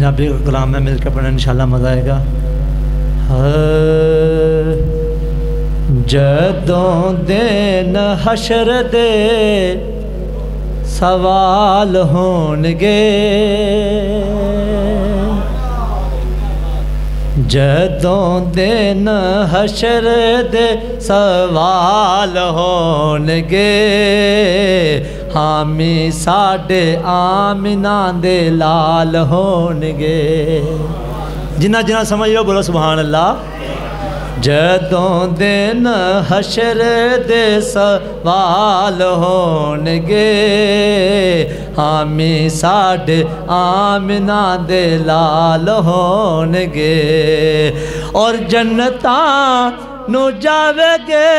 پنجابی کلام میں مل کے پڑھنا انشاءاللہ مزہ آئے گا. جدوں دن حشر دے سوال ہونگے جدوں دن حشر دے سوال ہونگے حامی ساڈے آمنہ دے لال ہونگے. جنہ جنہ سمجھ لو بولو سبحان اللہ. جدوں دن حشر دے سوال ہونگے حامی ساڈے آمنہ دے لال ہونگے اور جنتاں نو جاوے گے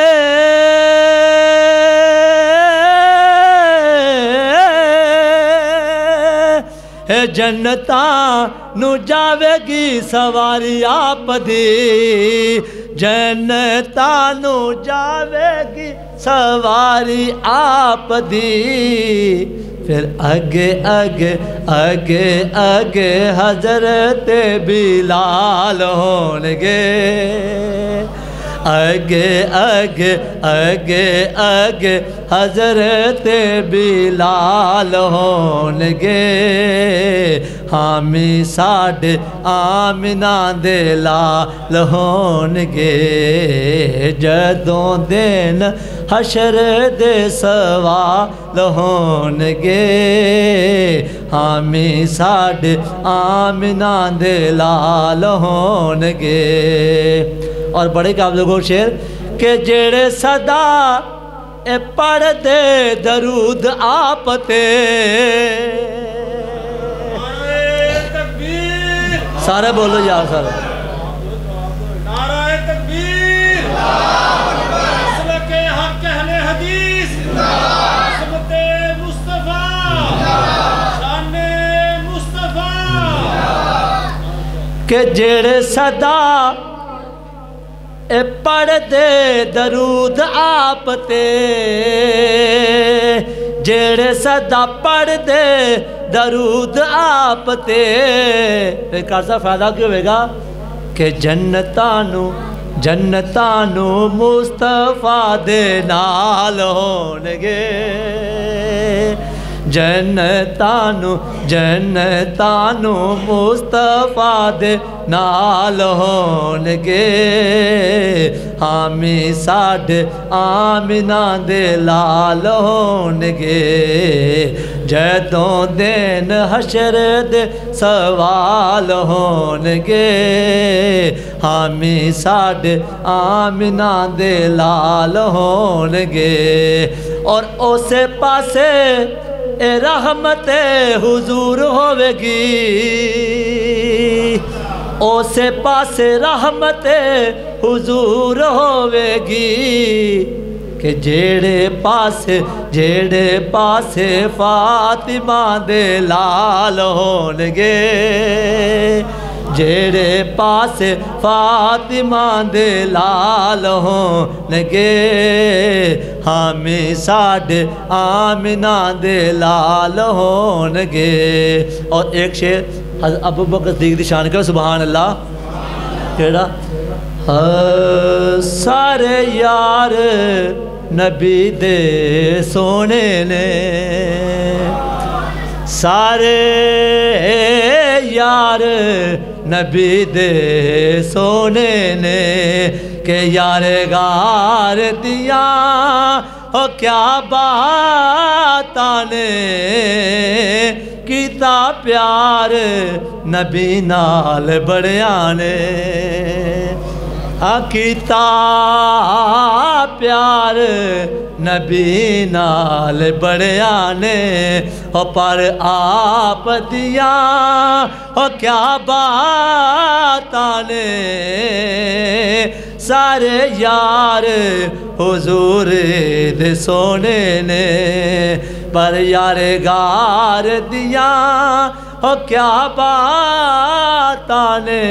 جنتاں نو جاوے گی سواری آپ دی جنتاں نو جاوے گی سواری آپ دی. پھر اگے اگے اگے اگے حضرت بلال ہونگے اگے اگے اگے اگے حضرت بلال ہونگے حامی ساڈے آمنہ دے لال ہونگے. جدوں دن حشر دے سوال ہونگے حامی ساڈے آمنہ دے لال ہونگے. اور بڑے قابل غور شعر کہ جڑے صدا اے پڑھ دے درود آپ تے سارے بولو یار سارے نعرہ تکبیر مسلک حق اہل حدیث عظمت مصطفیٰ شان مصطفیٰ. کہ جڑے صدا اے پڑھ دے درود آپ تے جڑے صدا پڑھ دے درود آپ تے ایک ایسا فائدہ کیوں ہوئے گا کہ جنتانو مصطفیٰ دے نال ہونگے جنتانو مصطفیٰ دے نال ہونگے حامی ساڈے آمنہ دے لال ہونگے. جدوں دن حشر دے سوال ہونگے حامی ساڈے آمنہ دے لال ہونگے اور اسے پاسے اے رحمت حضور ہوے گی اسے پاسے رحمت حضور ہوے گی کہ جیڑے پاسے فاطمہ دے لال ہونگے جیڑے پاسے فاطمہ دے لال ہونگے حامی ساڈے آمنہ دے لال ہونگے. اور ایک شعر حضرت ابو بکر صدیق دی شان کرو سبحان اللہ. کیڑا سارے یار نبی دے سونے نے سارے یار نبی دے سونے نے کہ یار غار دیا ہو کیا باتاں نے کیتا پیار نبی نال بڑیاں نے کیتا پیار نبی نال بڑیاں نے پر آپ دیا کیا باتاں نے سارے یار حضور دے سونے نے پر یار غار دیا کیا باتاں نے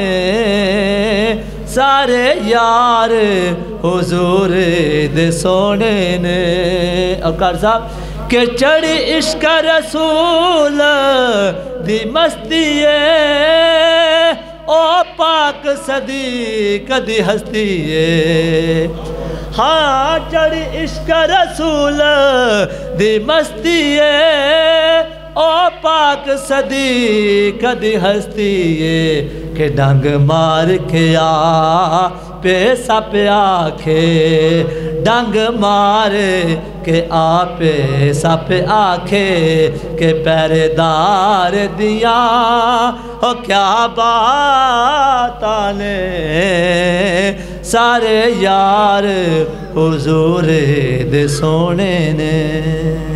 سارے یار حضور دے سونے نے. اور کار صاحب کہ چڑھی عشق رسول دی مستی ہے او پاک صدیق دی ہستی ہے ہاں چڑھی عشق رسول دی مستی ہے او پاک صدیق دی ہستی ہے کہ ڈنگ مار کے آ پیسا پہ آکھے ڈنگ مار کے آ پیسا پہ آکھے کہ پہرے دار دیا ہو کیا بات آنے سارے یار حضور دے سونے نے